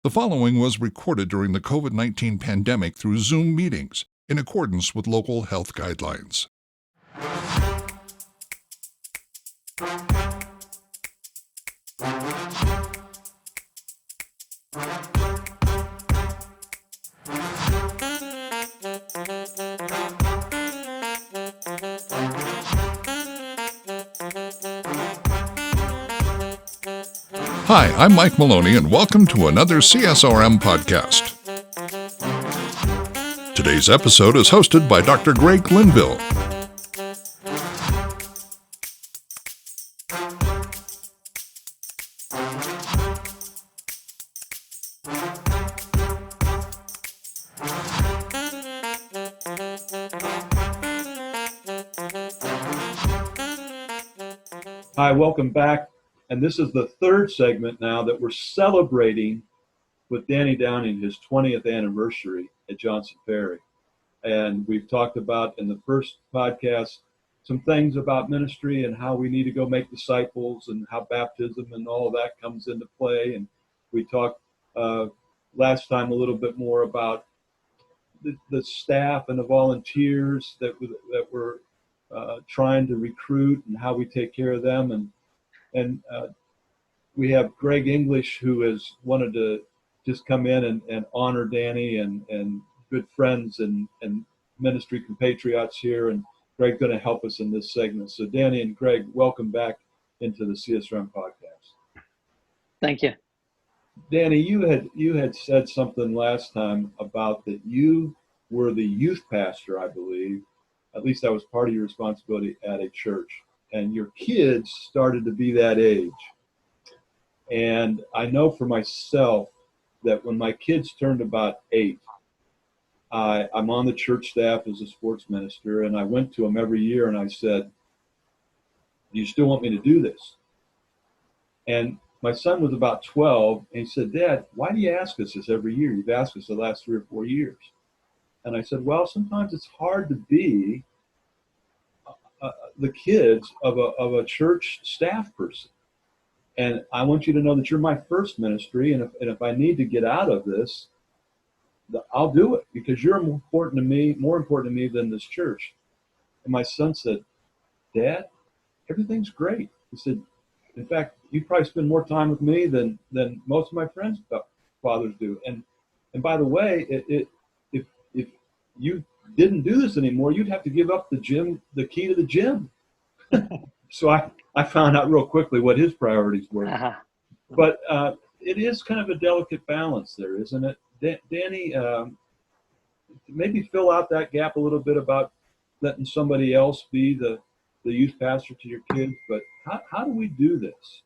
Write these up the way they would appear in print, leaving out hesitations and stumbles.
The following was recorded during the COVID-19 pandemic through Zoom meetings in accordance with local health guidelines. Hi, I'm Mike Maloney, and welcome to another CSRM podcast. Today's episode is hosted by Dr. Greg Linville. Hi, welcome back. And this is the third segment now that we're celebrating with Danny Downing his 20th anniversary at Johnson Ferry. And we've talked about in the first podcast some things about ministry and how we need to go make disciples and how baptism and all of that comes into play. And we talked last time a little bit more about the staff and the volunteers that we're trying to recruit and how we take care of them. And we have Greg English, who has wanted to just come in and honor Danny and good friends and ministry compatriots here. And Greg's going to help us in this segment. So Danny and Greg, welcome back into the CSRM podcast. Thank you. Danny, you had said something last time about that you were the youth pastor, I believe. At least that was part of your responsibility at a church. And your kids started to be that age. And I know for myself that when my kids turned about 8, I'm on the church staff as a sports minister, and I went to them every year and I said, "Do you still want me to do this?" And my son was about 12, and he said, "Dad, why do you ask us this every year? You've asked us the last 3 or 4 years." And I said, "Well, sometimes it's hard to be the kids of a church staff person. And I want you to know that you're my first ministry, and if I need to get out of this, I'll do it because you're more important to me than this church." And my son said, "Dad, everything's great." He said, "In fact, you probably spend more time with me than most of my friends' fathers do. And by the way, if you didn't do this anymore, you'd have to give up the key to the gym." So I found out real quickly what his priorities were. Uh-huh. But it is kind of a delicate balance there, isn't it? Danny, maybe fill out that gap a little bit about letting somebody else be the youth pastor to your kids. But how do we do this?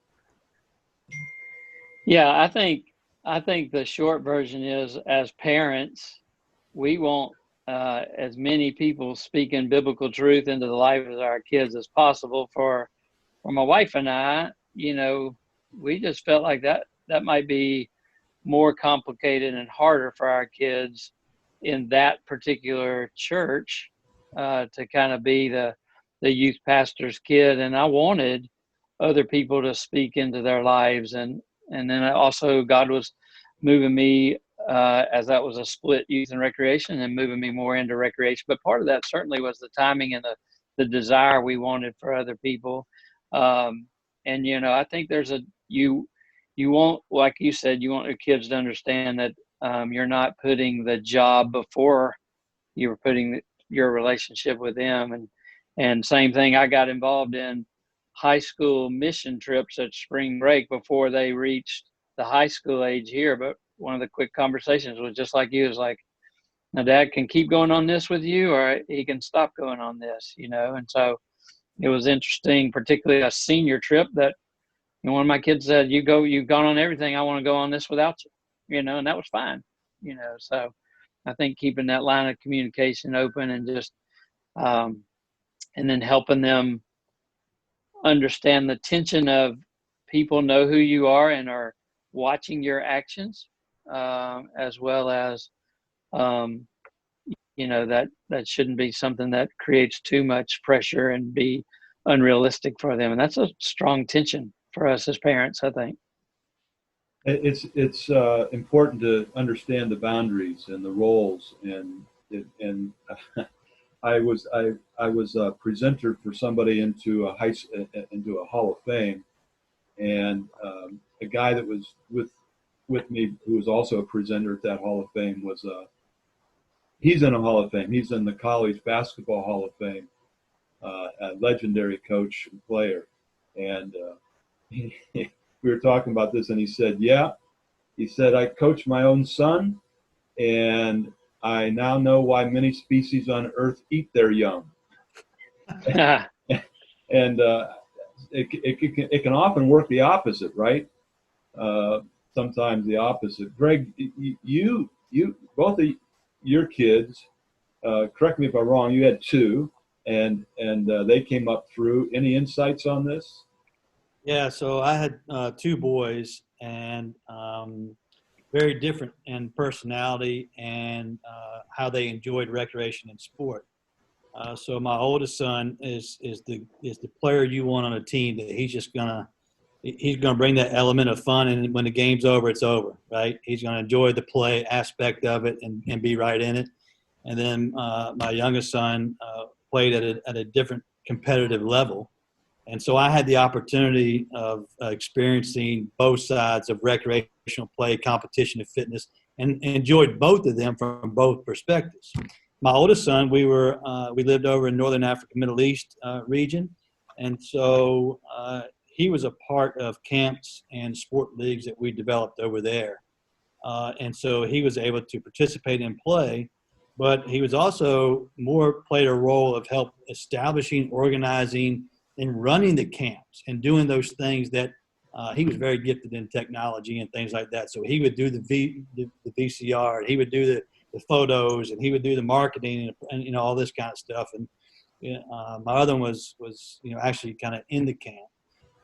Yeah, I think the short version is, as parents, we want as many people speaking biblical truth into the life of our kids as possible. For my wife and I, we just felt like that might be more complicated and harder for our kids in that particular church to kind of be the youth pastor's kid. And I wanted other people to speak into their lives. And then also God was moving me as that was a split youth and recreation, and moving me more into recreation. But part of that certainly was the timing and the desire we wanted for other people. And, I think there's you want, like you said, you want your kids to understand that you're not putting the job before you were putting your relationship with them. And same thing, I got involved in high school mission trips at spring break before they reached the high school age here. But one of the quick conversations was just like you, was like, "Now Dad can keep going on this with you, or he can stop going on this," And so it was interesting, particularly a senior trip, that one of my kids said, "You've gone on everything. I want to go on this without you," and that was fine, So I think keeping that line of communication open and just, and then helping them understand the tension of people know who you are and are watching your actions, as well as, that shouldn't be something that creates too much pressure and be unrealistic for them. And that's a strong tension for us as parents, I think. It's important to understand the boundaries and the roles, and I was a presenter for somebody into a Hall of Fame, and a guy that was with me who was also a presenter at that Hall of Fame was he's in a Hall of Fame. He's in the College Basketball Hall of Fame, a legendary coach and player, and we were talking about this, and he said, "Yeah." He said, "I coach my own son, and I now know why many species on Earth eat their young." And it can often work the opposite, right? Sometimes the opposite. Greg, you both of your kids, correct me if I'm wrong, you had two, and they came up through. Any insights on this? Yeah, so I had two boys, and very different in personality and how they enjoyed recreation and sport. So my oldest son is the player you want on a team, that he's gonna bring that element of fun, and when the game's over, it's over, right? He's gonna enjoy the play aspect of it and be right in it. And then my youngest son played at a different competitive level. And so I had the opportunity of experiencing both sides of recreational play, competition, and fitness, and enjoyed both of them from both perspectives. My oldest son, we lived over in Northern Africa, Middle East region, and so he was a part of camps and sport leagues that we developed over there. And so he was able to participate and play, but he was also played a role of help establishing, organizing, and running the camps and doing those things that he was very gifted in technology and things like that. So he would do the VCR, and he would do the photos, and he would do the marketing and all this kind of stuff. And my other one was actually kind of in the camp.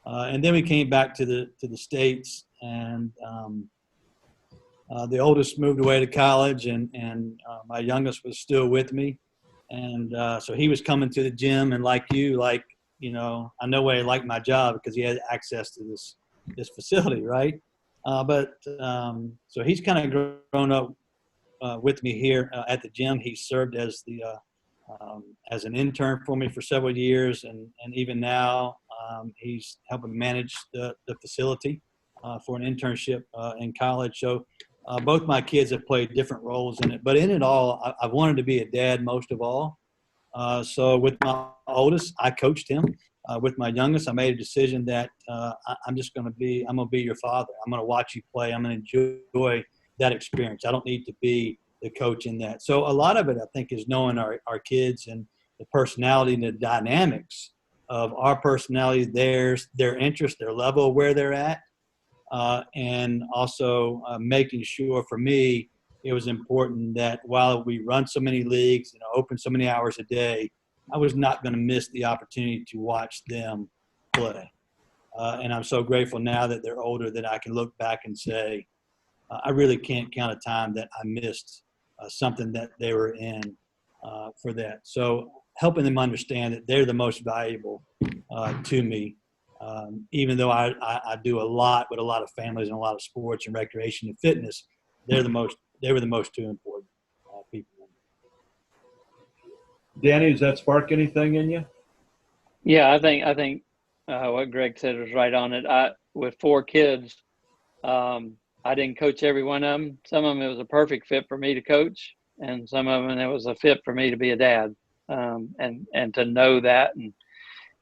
And then we came back to the States, and the oldest moved away to college, and my youngest was still with me. And so he was coming to the gym, and like you, I know why he liked my job, because he had access to this facility, right? So he's kind of grown up with me here at the gym. He served as as an intern for me for several years, and even now he's helping manage the facility for an internship in college. So both my kids have played different roles in it, but in it all, I wanted to be a dad most of all. So with my oldest, I coached him. With my youngest, I made a decision that I'm going to be your father. I'm going to watch you play. I'm going to enjoy that experience. I don't need to be the coach in that. So a lot of it, I think, is knowing our kids and the personality and the dynamics of our personality, their interest, their level of where they're at. And also making sure, for me, it was important that while we run so many leagues and open so many hours a day, I was not going to miss the opportunity to watch them play. And I'm so grateful now that they're older that I can look back and say, I really can't count a time that I missed something that they were in for that. So helping them understand that they're the most valuable to me. Even though I do a lot with a lot of families and a lot of sports and recreation and fitness, they were the most two important people. Danny, does that spark anything in you? Yeah, I think what Greg said was right on it. With four kids, I didn't coach every one of them. Some of them, it was a perfect fit for me to coach, and some of them, it was a fit for me to be a dad. And to know that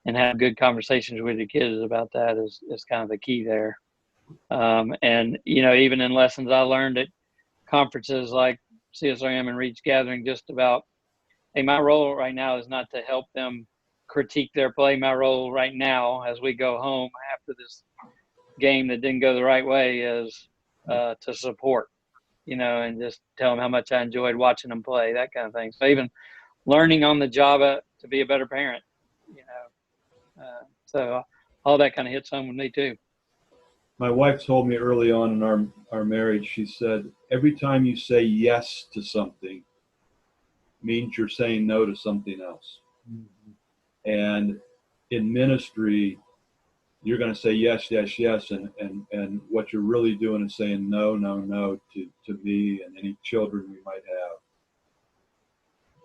and have good conversations with your kids about that is kind of the key there. And, even in lessons I learned at conferences like CSRM and Reach Gathering, just about, hey, my role right now is not to help them critique their play. My role right now, as we go home after this game that didn't go the right way, is to support, and just tell them how much I enjoyed watching them play, that kind of thing. So even learning on the job to be a better parent, so all that kind of hits home with me too. My wife told me early on in our marriage, she said, every time you say yes to something means you're saying no to something else. Mm-hmm. And in ministry, you're going to say yes, yes, yes, and what you're really doing is saying no, no, no to me and any children we might have.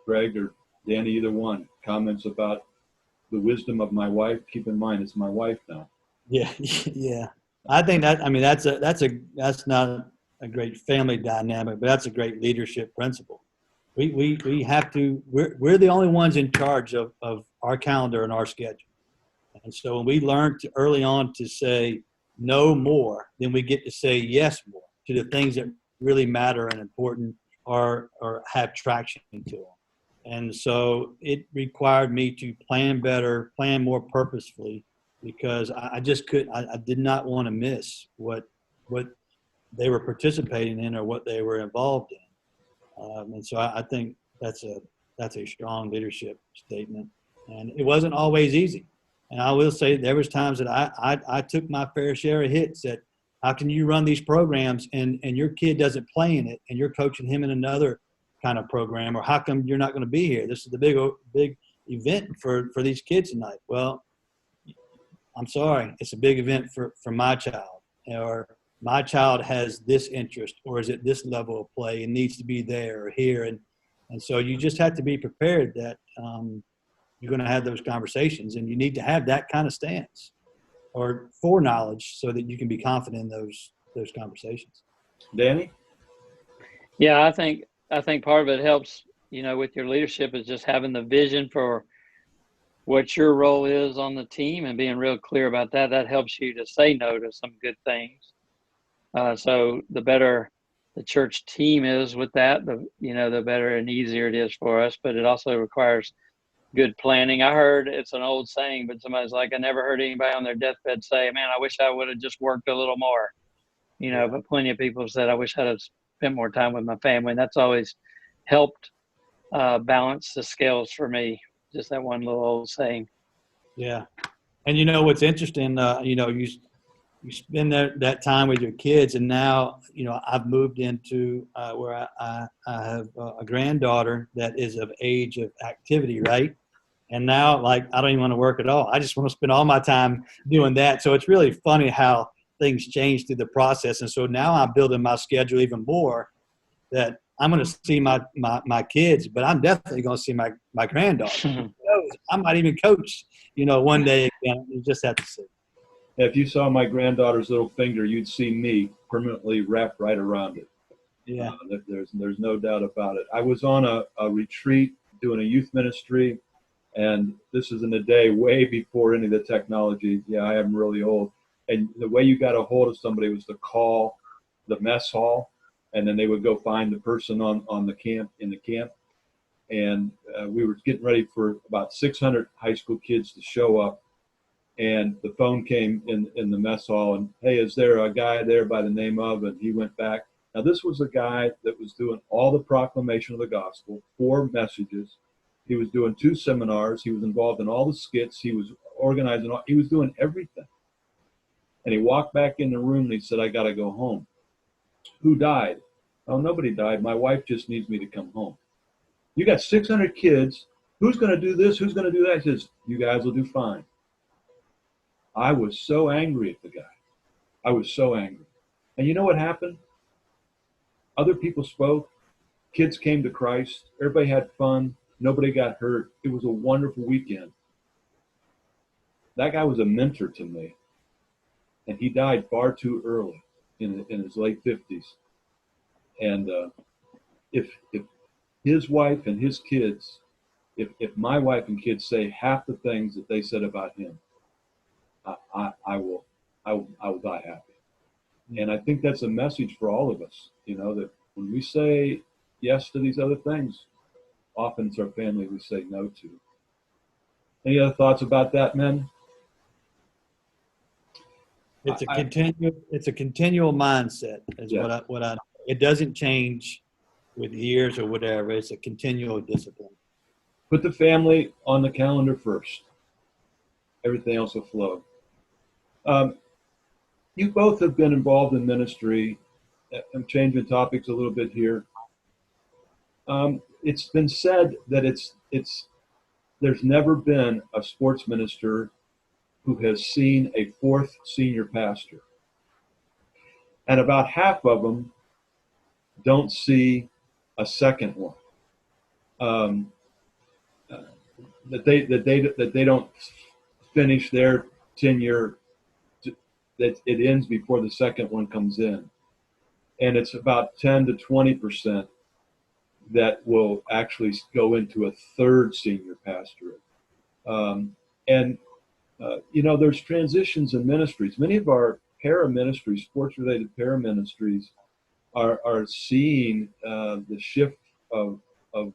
Greg or Danny, either one, comments about the wisdom of my wife. Keep in mind, it's my wife now. Yeah, yeah. I think that, I mean, that's not a great family dynamic, but that's a great leadership principle. We have to, we're the only ones in charge of our calendar and our schedule. And so when we learn to early on to say no more, then we get to say yes more to the things that really matter and important or have traction to them. And so it required me to plan better, plan more purposefully, because I just couldn't, I did not want to miss what they were participating in or what they were involved in. And so I think that's a strong leadership statement. And it wasn't always easy. And I will say there was times that I took my fair share of hits that how can you run these programs and your kid doesn't play in it and you're coaching him in another kind of program, or how come you're not going to be here? This is the big event for these kids tonight. Well, I'm sorry, it's a big event for my child, or my child has this interest, or is at this level of play and needs to be there or here. And so you just have to be prepared that you're going to have those conversations, and you need to have that kind of stance or foreknowledge so that you can be confident in those conversations. Danny? Yeah, I think part of it helps, with your leadership is just having the vision for what your role is on the team and being real clear about that. That helps you to say no to some good things. So the better the church team is with that, the better and easier it is for us. But it also requires good planning. I heard, it's an old saying, but somebody's like, I never heard anybody on their deathbed say, man, I wish I would have just worked a little more. But plenty of people have said, I wish I'd have spent more time with my family. And that's always helped balance the scales for me. Just that one little old saying. Yeah. And what's interesting, you spend that time with your kids, and now, I've moved into where I have a granddaughter that is of age of activity, right? And now, like, I don't even want to work at all. I just want to spend all my time doing that. So it's really funny how things change through the process. And so now I'm building my schedule even more, that I'm going to see my kids, but I'm definitely going to see my granddaughter. I might even coach, one day again. You just have to see. If you saw my granddaughter's little finger, you'd see me permanently wrapped right around it. Yeah. There's no doubt about it. I was on a retreat doing a youth ministry, and this is in the day way before any of the technology. Yeah, I am really old. And the way you got a hold of somebody was to call the mess hall, and then they would go find the person in the camp. And we were getting ready for about 600 high school kids to show up. And the phone came in the mess hall, and, hey, is there a guy there by the name of, and he went back. Now, this was a guy that was doing all the proclamation of the gospel, 4 messages. He was doing 2 seminars. He was involved in all the skits. He was organizing, he was doing everything. And he walked back in the room and he said, I got to go home. Who died? Oh, nobody died. My wife just needs me to come home. You got 600 kids. Who's going to do this? Who's going to do that? He says, you guys will do fine. I was so angry at the guy. I was so angry. And you know what happened? Other people spoke. Kids came to Christ. Everybody had fun. Nobody got hurt. It was a wonderful weekend. That guy was a mentor to me. And he died far too early in his late 50s. And if his wife and his kids, if my wife and kids say half the things that they said about him, I will die happy. And I think that's a message for all of us, that when we say yes to these other things, often it's our family we say no to. Any other thoughts about that, men? It's a continual mindset is what I it doesn't change with years or whatever. It's a continual discipline. Put the family on the calendar first. Everything else will flow. You both have been involved in ministry. I'm changing topics a little bit here. It's been said that there's never been a sports minister who has seen a fourth senior pastor. And about half of them don't see a second one. That they don't finish their tenure, that it ends before the second one comes in. And it's about 10 to 20% that will actually go into a third senior pastorate. There's transitions in ministries. Many of our para-ministries, sports-related para-ministries, are seeing the shift of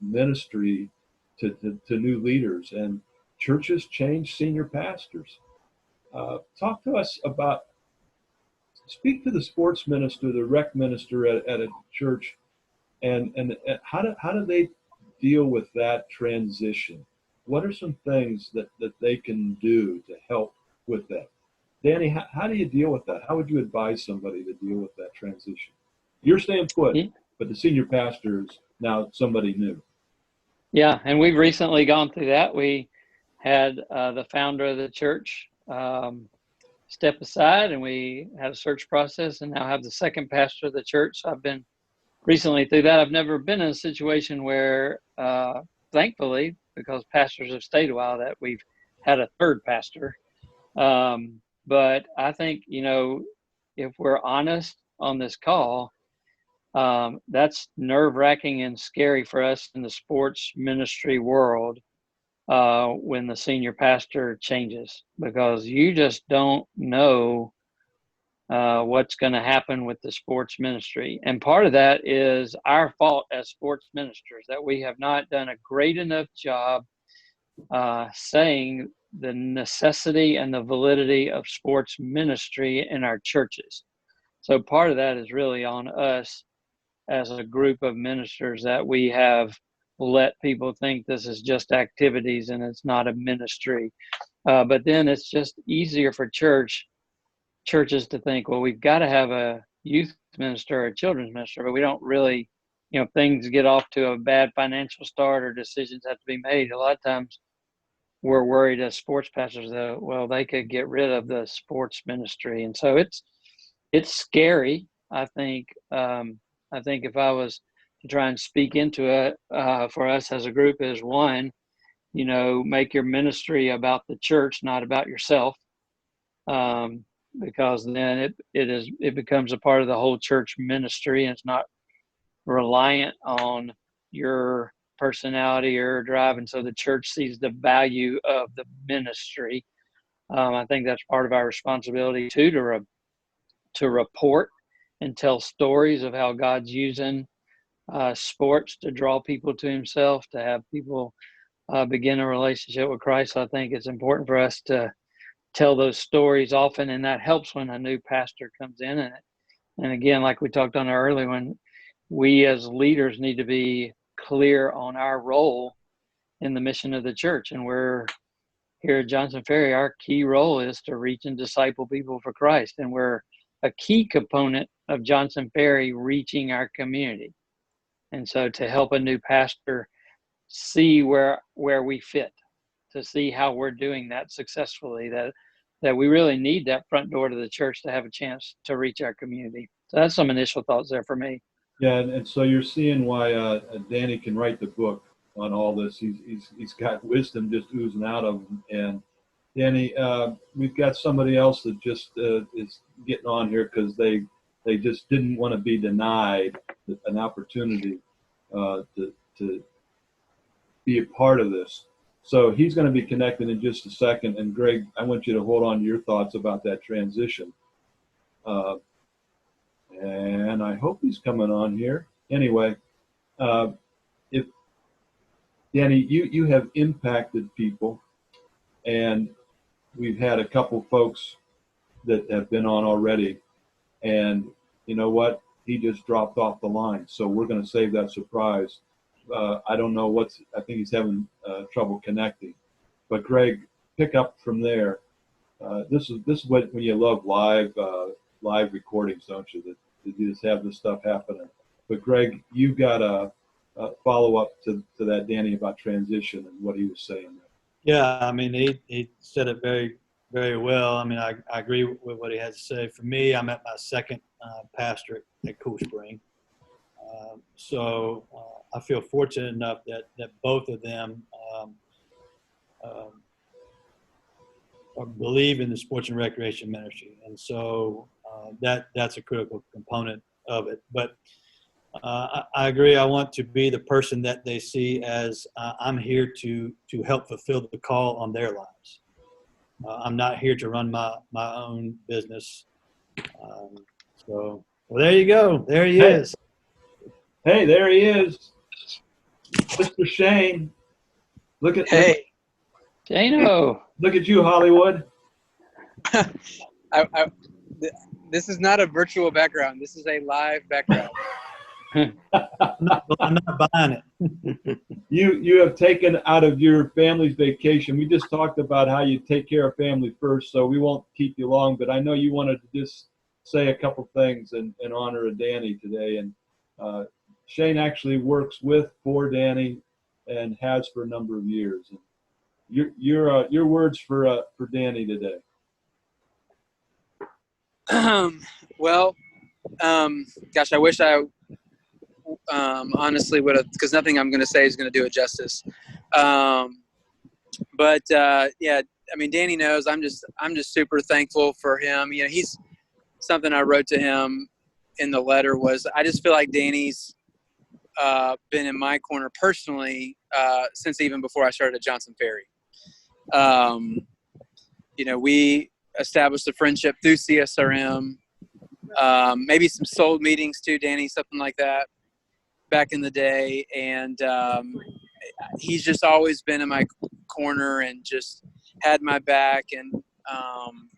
ministry to new leaders, and churches change senior pastors. Talk to us about, speak to the sports minister, the rec minister at a church, and how do they deal with that transition? What are some things that they can do to help with that? Danny, how do you deal with that? How would you advise somebody to deal with that transition? You're staying put, but the senior pastor is now somebody new. Yeah, and we've recently gone through that. We had the founder of the church step aside, and we had a search process, and now have the second pastor of the church. So I've been recently through that. I've never been in a situation where, thankfully, because pastors have stayed a while, that we've had a third pastor. But I think, if we're honest on this call, that's nerve-wracking and scary for us in the sports ministry world when the senior pastor changes, because you just don't know what's going to happen with the sports ministry. And part of that is our fault as sports ministers, that we have not done a great enough job saying the necessity and the validity of sports ministry in our churches. So part of that is really on us as a group of ministers, that we have let people think this is just activities and it's not a ministry. But then it's just easier for churches to think, well, we've got to have a youth minister or a children's minister, but we don't really, things get off to a bad financial start or decisions have to be made. A lot of times we're worried as sports pastors that, well, they could get rid of the sports ministry. And so it's scary. I think if I was to try and speak into it for us as a group, is one, make your ministry about the church, not about yourself. Because then it becomes a part of the whole church ministry, and it's not reliant on your personality or drive. And so the church sees the value of the ministry. I think that's part of our responsibility too, to report and tell stories of how God's using sports to draw people to himself, to have people begin a relationship with Christ. So I think it's important for us to tell those stories often, and that helps when a new pastor comes in. And again, like we talked on earlier, when we as leaders need to be clear on our role in the mission of the church. And we're here at Johnson Ferry, our key role is to reach and disciple people for Christ. And we're a key component of Johnson Ferry reaching our community. And so to help a new pastor see where we fit, to see how we're doing that successfully, that we really need that front door to the church to have a chance to reach our community. So that's some initial thoughts there for me. Yeah, and so you're seeing why Danny can write the book on all this. He's got wisdom just oozing out of him. And Danny, we've got somebody else that just is getting on here because they just didn't want to be denied an opportunity to be a part of this. So he's going to be connected in just a second. And Greg, I want you to hold on to your thoughts about that transition. And I hope he's coming on here. Anyway, if Danny, you have impacted people, and we've had a couple folks that have been on already, and you know what? He just dropped off the line. So we're going to save that surprise. I don't know I think he's having trouble connecting. But Greg, pick up from there. This is when you love live recordings, don't you? That you just have this stuff happening. But Greg, you've got a follow up to that, Danny, about transition and what he was saying there. Yeah, I mean, he said it very very well. I mean, I agree with what he has to say. For me, I'm at my second pastorate at Cool Spring. So I feel fortunate enough that both of them believe in the sports and recreation ministry. And so that's a critical component of it. But I agree. I want to be the person that they see as I'm here to help fulfill the call on their lives. I'm not here to run my own business. So, well, there you go. There he is. Hey, there he is, Mr. Shane. Look at Shano. Look at you, Hollywood. This is not a virtual background. This is a live background. I'm not buying it. You have taken out of your family's vacation. We just talked about how you take care of family first, so we won't keep you long. But I know you wanted to just say a couple things in honor of Danny today. And Shane actually works for Danny and has for a number of years. And your words for Danny today. Well, gosh, I wish I honestly would have, because nothing I'm going to say is going to do it justice. But yeah, I mean, Danny knows I'm just super thankful for him. You know, he's something I wrote to him in the letter was I just feel like Danny's been in my corner personally since even before I started at Johnson Ferry. You know, we established a friendship through CSRM, maybe some sold meetings too, Danny, something like that back in the day. And he's just always been in my corner and just had my back and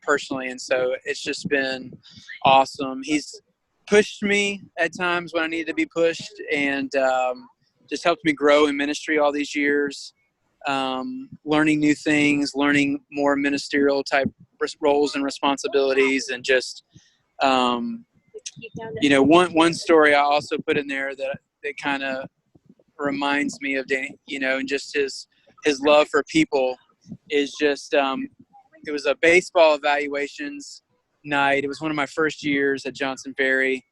personally. And so it's just been awesome. He's pushed me at times when I needed to be pushed and just helped me grow in ministry all these years. Learning new things, learning more ministerial type roles and responsibilities, and just, you know, one story I also put in there that kind of reminds me of Danny, you know, and just his love for people is just, it was a baseball evaluations night. It was one of my first years at Johnson Ferry.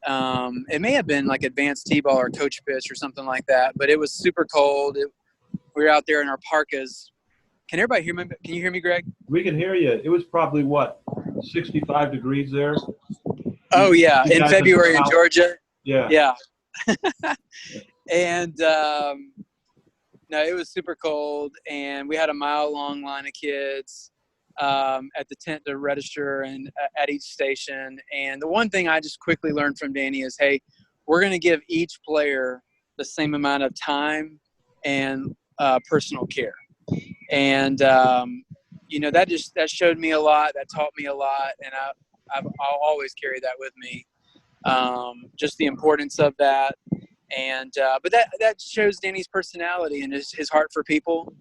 It may have been like advanced T-ball or coach pitch or something like that, but it was super cold. We were out there in our parkas. Can everybody hear me? Can you hear me, Greg? We can hear you. It was probably, 65 degrees there? Oh, yeah, in February in Georgia. Yeah. Yeah. And, no, it was super cold, and we had a mile-long line of kids at the tent to register and at each station. And the one thing I just quickly learned from Danny is, hey, we're going to give each player the same amount of time and personal care. And, you know, that showed me a lot. That taught me a lot. And I'll always carry that with me. Just the importance of that. And, but that shows Danny's personality and his heart for people.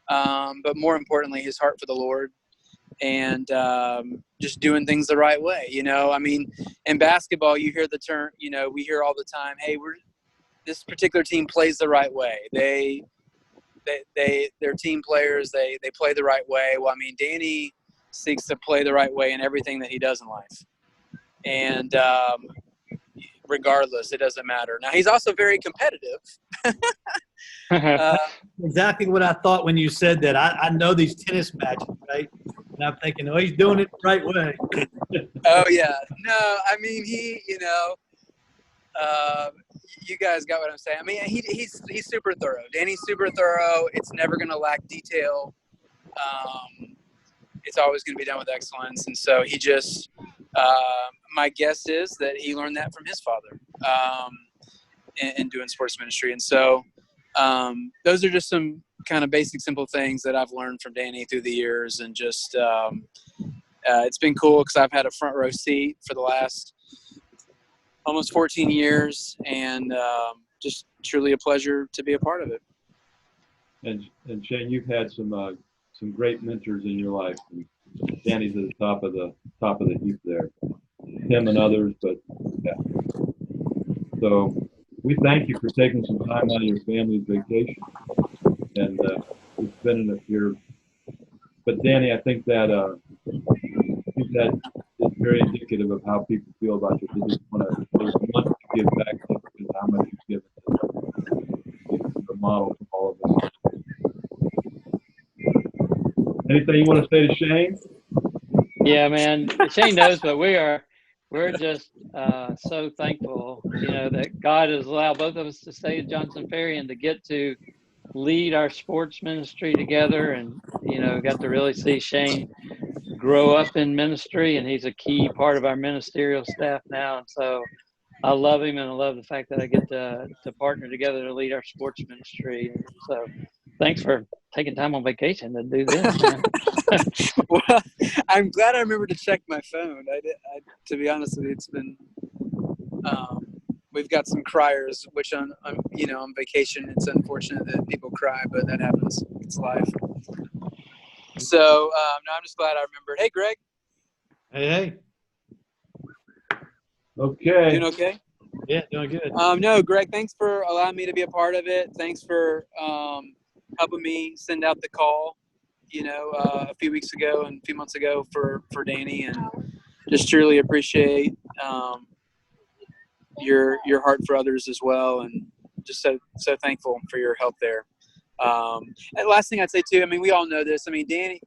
But more importantly, his heart for the Lord and, just doing things the right way. You know, I mean, in basketball, you hear the term, you know, we hear all the time, hey, this particular team plays the right way. They're team players. They play the right way. Well, I mean, Danny seeks to play the right way in everything that he does in life. And, regardless, it doesn't matter. Now, he's also very competitive. Exactly what I thought when you said that. I know these tennis matches, right? And I'm thinking, oh, he's doing it the right way. Oh, yeah. No, I mean, you know, you guys got what I'm saying. I mean, he's super thorough. Danny's super thorough. It's never going to lack detail. It's always going to be done with excellence. And so he just, my guess is that he learned that from his father in doing sports ministry. And so those are just some kind of basic, simple things that I've learned from Danny through the years. And just it's been cool because I've had a front row seat for the last almost 14 years, and just truly a pleasure to be a part of it. And Shane, you've had some great mentors in your life. And Danny's at the top of the heap there. Him and others, but yeah. So we thank you for taking some time out of your family's vacation and spending but Danny, I think that is very indicative of how people feel about you. They want to give back to you because how much you've given to them. You're a model for all of us. Anything you want to say to Shane? Yeah, man. Shane knows, but we're just so thankful, that God has allowed both of us to stay at Johnson Ferry and to get to lead our sports ministry together, and got to really see Shane grow up in ministry, and he's a key part of our ministerial staff now. And so I love him, and I love the fact that I get to partner together to lead our sports ministry. And so thanks for taking time on vacation to do this, man. Well, I'm glad I remembered to check my phone. To be honest with you, it's been we've got some criers, which on vacation, it's unfortunate that people cry, but that happens. It's life. So no, I'm just glad I remembered. Hey, Greg. Hey. Okay. Doing okay? Yeah, doing good. No, Greg, thanks for allowing me to be a part of it. Thanks for helping me send out the call, a few weeks ago and a few months ago for Danny, and just truly appreciate your heart for others as well, and just so thankful for your help there. And last thing I'd say too, I mean, we all know this. I mean, Danny,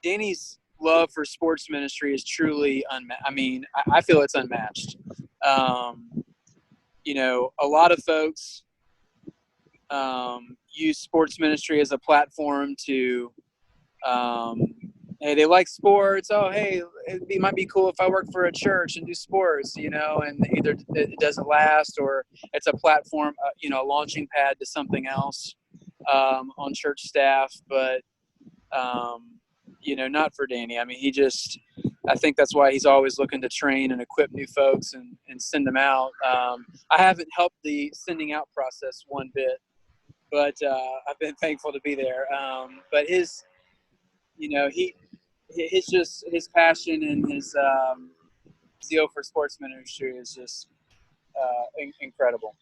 Danny's love for sports ministry is truly unmatched. I mean, I feel it's unmatched. A lot of folks use sports ministry as a platform to, hey, they like sports. Oh, hey, it might be cool if I work for a church and do sports, and either it doesn't last or it's a platform, a launching pad to something else on church staff. But, not for Danny. I mean, I think that's why he's always looking to train and equip new folks and send them out. I haven't helped the sending out process one bit, but I've been thankful to be there. But his passion and his zeal for sports ministry is just incredible.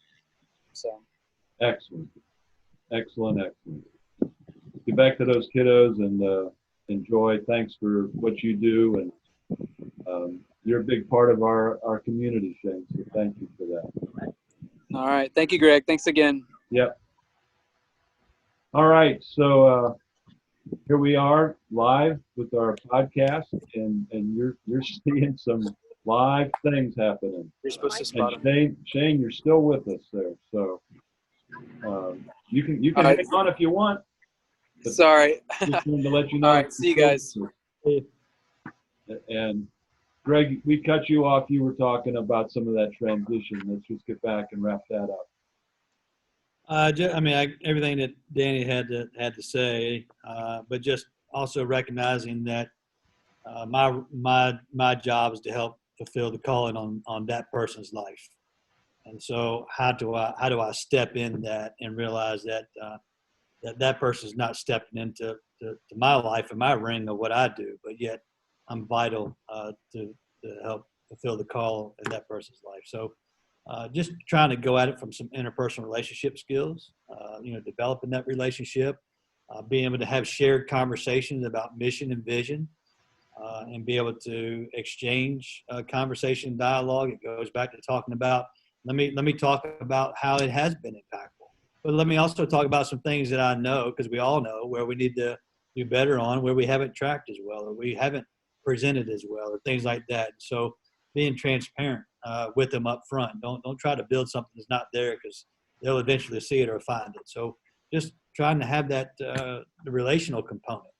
So Excellent. Get back to those kiddos and enjoy. Thanks for what you do, and you're a big part of our community, Shane. So thank you for that. All right, thank you, Greg. Thanks again. Yep. All right, so here we are live with our podcast, and you're seeing some live things happening. You're supposed to spot And him. Shane, you're still with us there, so you can right. hang on if you want. Sorry. Just wanted to let you know. All right, see you guys. And Greg, we cut you off. You were talking about some of that transition. Let's just get back and wrap that up. Everything that Danny had to say, but just also recognizing that my job is to help fulfill the calling on that person's life, and so how do I step in that and realize that that person is not stepping into my life and my ring of what I do, but yet I'm vital to help fulfill the call in that person's life. So. Just trying to go at it from some interpersonal relationship skills, developing that relationship, being able to have shared conversations about mission and vision, and be able to exchange conversation dialogue. It goes back to talking about, let me talk about how it has been impactful. But let me also talk about some things that I know, because we all know where we need to do better on, where we haven't tracked as well, or we haven't presented as well, or things like that. So being transparent with them up front. Don't try to build something that's not there, because they'll eventually see it or find it. So just trying to have that the relational component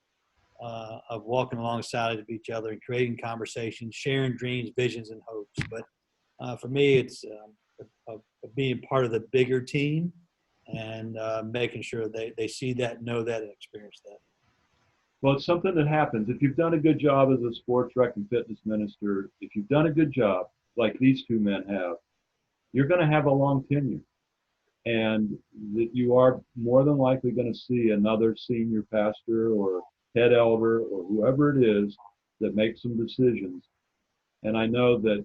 of walking alongside of each other and creating conversations, sharing dreams, visions, and hopes. But for me, it's being part of the bigger team and making sure they see that, know that, and experience that. Well, it's something that happens. If you've done a good job as a sports rec and fitness minister, if you've done a good job like these two men have, you're going to have a long tenure. And that you are more than likely going to see another senior pastor or head elder or whoever it is that makes some decisions. And I know that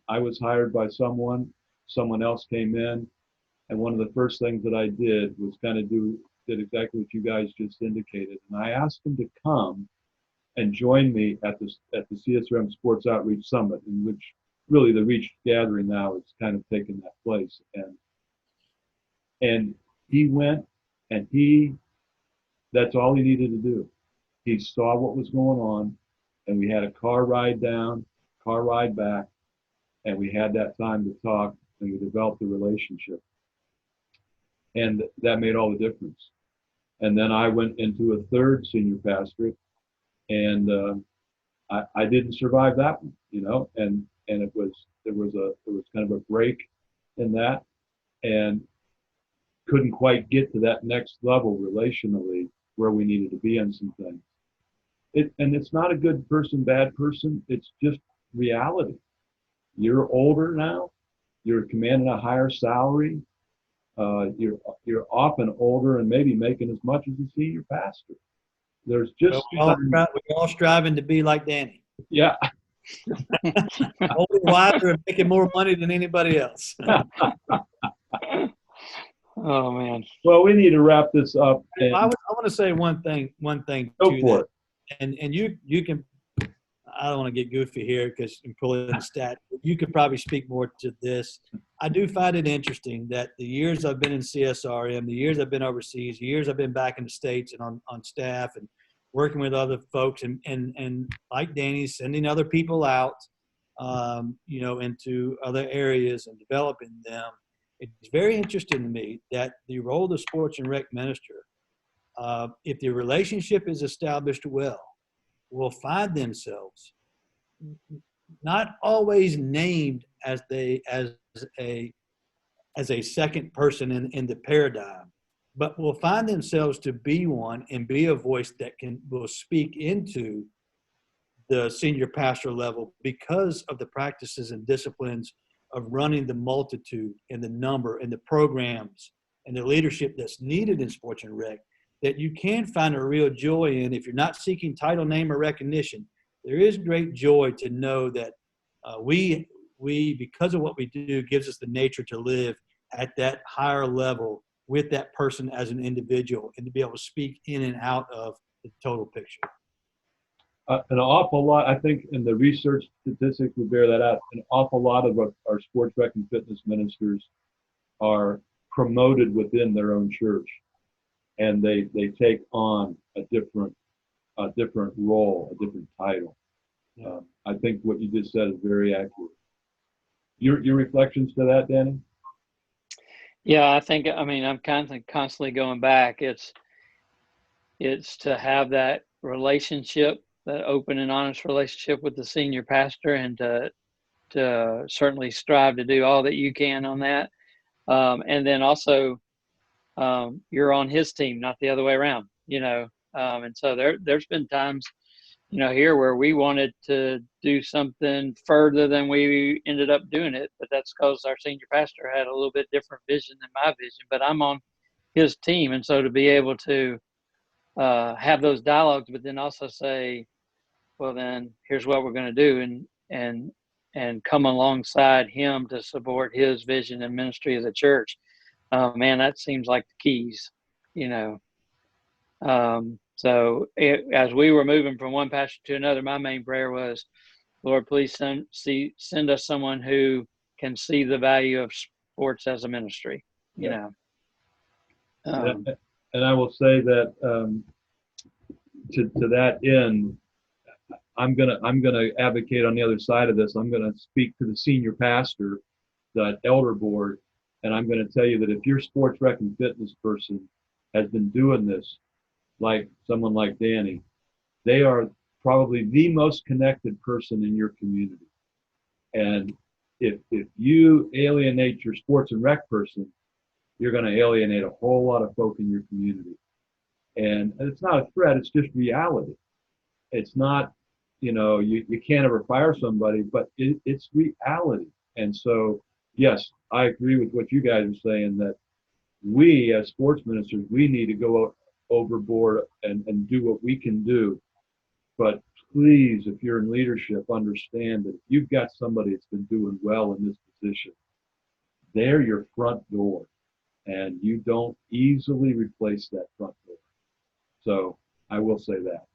I was hired by someone else came in, and one of the first things that I did was kind of do did exactly what you guys just indicated. And I asked him to come and join me at the CSRM Sports Outreach Summit, in which really the Reach Gathering now is kind of taking that place. And he went, and that's all he needed to do. He saw what was going on, and we had a car ride down, car ride back, and we had that time to talk, and we developed a relationship. And that made all the difference. And then I went into a third senior pastorate, and I didn't survive that one, you know, and there was kind of a break in that, and couldn't quite get to that next level relationally where we needed to be on some things. And it's not a good person, bad person. It's just reality. You're older now. You're commanding a higher salary. You're often older and maybe making as much as a senior pastor. There's just we're all striving to be like Danny. Yeah. Older, wiser, and making more money than anybody else. Oh man. Well, we need to wrap this up. I want to say one thing Go to for that. And you can, I don't want to get goofy here because I'm pulling the stat. You could probably speak more to this. I do find it interesting that the years I've been in CSRM, the years I've been overseas, the years I've been back in the States and on staff and working with other folks and like Danny, sending other people out, into other areas and developing them. It's very interesting to me that the role of the sports and rec minister, if the relationship is established well, will find themselves not always named as a second person in the paradigm, but will find themselves to be one and be a voice that will speak into the senior pastor level because of the practices and disciplines of running the multitude and the number and the programs and the leadership that's needed in sports and rec, that you can find a real joy in. If you're not seeking title, name, or recognition, there is great joy to know that we, because of what we do, gives us the nature to live at that higher level with that person as an individual and to be able to speak in and out of the total picture. An awful lot, I think, in the research statistics would bear that out. An awful lot of our sports rec and fitness ministers are promoted within their own church, and they take on a different role, a different title. Yeah. I think what you just said is very accurate. Your reflections to that, Danny? Yeah, I'm constantly going back. It's to have that relationship, that open and honest relationship with the senior pastor, and to certainly strive to do all that you can on that. And then also, you're on his team, not the other way around, and so there's been times, here where we wanted to do something further than we ended up doing it, but that's because our senior pastor had a little bit different vision than my vision, but I'm on his team. And so to be able to have those dialogues, but then also say, well, then here's what we're going to do, and come alongside him to support his vision and ministry as a church. Man, that seems like the keys, So as we were moving from one pastor to another, my main prayer was, Lord, please send us someone who can see the value of sports as a ministry, And I will say that to that end, I'm gonna advocate on the other side of this. I'm gonna speak to the senior pastor, the elder board, and I'm gonna tell you that if your sports rec and fitness person has been doing this, like someone like Danny, they are probably the most connected person in your community. And if you alienate your sports and rec person, you're going to alienate a whole lot of folk in your community. And it's not a threat, it's just reality. It's not, you can't ever fire somebody, but it's reality. And so, yes, I agree with what you guys are saying, that we as sports ministers, we need to go overboard and do what we can do. But please, if you're in leadership, understand that if you've got somebody that's been doing well in this position, they're your front door. and you don't easily replace that front door. So I will say that.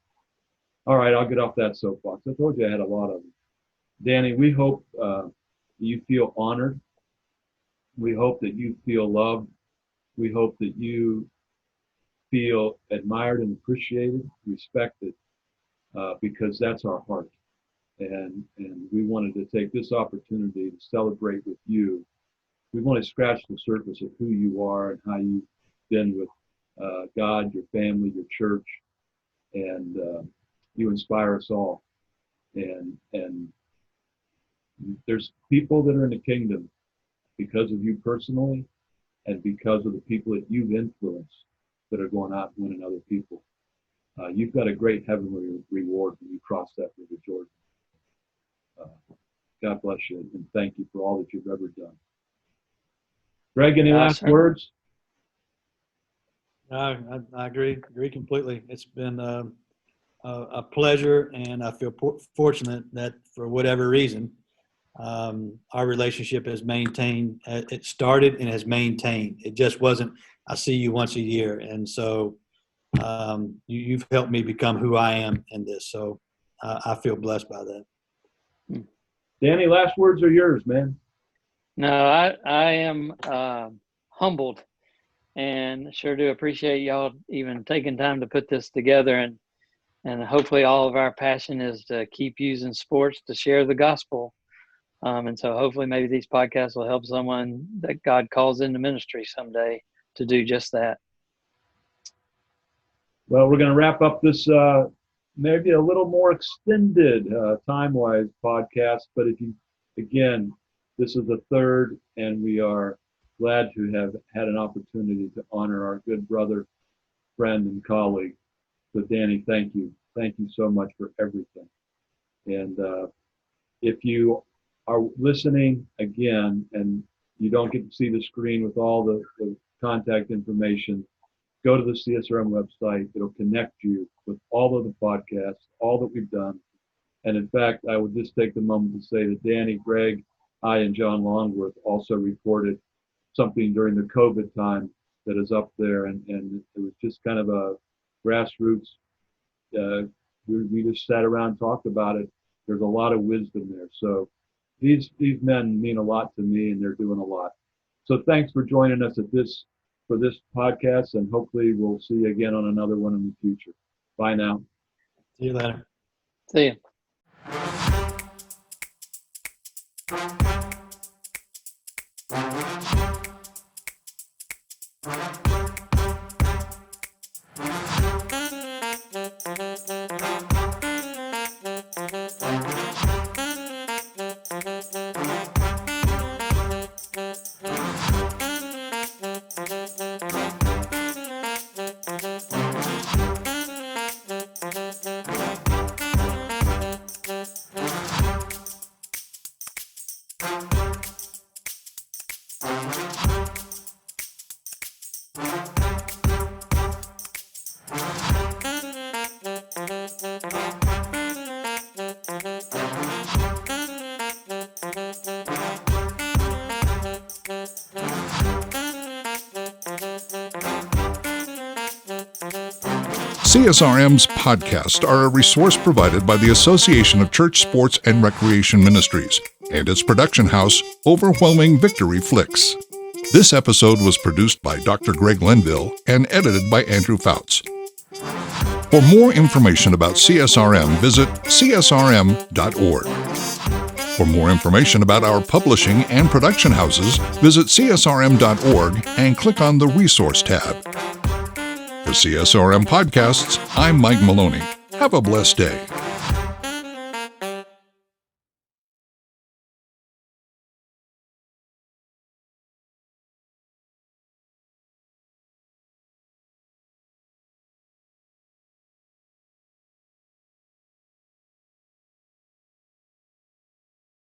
All right, I'll get off that soapbox. I told you I had a lot of them. Danny, we hope you feel honored. We hope that you feel loved. We hope that you feel admired and appreciated, respected, because that's our heart. And we wanted to take this opportunity to celebrate with you. We want to scratch the surface of who you are and how you've been with God, your family, your church, and you inspire us all. And there's people that are in the kingdom because of you personally and because of the people that you've influenced that are going out and winning other people. You've got a great heavenly reward when you cross that river Jordan. God bless you, and thank you for all that you've ever done. Greg, any last words? I agree completely. It's been a pleasure, and I feel fortunate that for whatever reason, our relationship has maintained. It started and has maintained. It just wasn't, I see you once a year. And so you've helped me become who I am in this. So I feel blessed by that. Danny, last words are yours, man. No, I am humbled, and sure do appreciate y'all even taking time to put this together. And hopefully all of our passion is to keep using sports to share the gospel. And so hopefully maybe these podcasts will help someone that God calls into ministry someday to do just that. Well, we're going to wrap up this maybe a little more extended time-wise podcast. But again, this is the third, and we are glad to have had an opportunity to honor our good brother, friend, and colleague. So Danny, thank you. Thank you so much for everything. And if you are listening again and you don't get to see the screen with all the contact information, go to the CSRM website. It'll connect you with all of the podcasts, all that we've done. And in fact, I would just take the moment to say that Danny, Greg, I, and John Longworth also recorded something during the COVID time that is up there. And it was just kind of a grassroots. We just sat around and talked about it. There's a lot of wisdom there. So these men mean a lot to me, and they're doing a lot. So thanks for joining us for this podcast, and hopefully we'll see you again on another one in the future. Bye now. See you later. See you. CSRM's podcasts are a resource provided by the Association of Church, Sports, and Recreation Ministries and its production house, Overwhelming Victory Flicks. This episode was produced by Dr. Greg Linville and edited by Andrew Fouts. For more information about CSRM, visit csrm.org. For more information about our publishing and production houses, visit csrm.org and click on the Resource tab. For CSRM Podcasts, I'm Mike Maloney. Have a blessed day.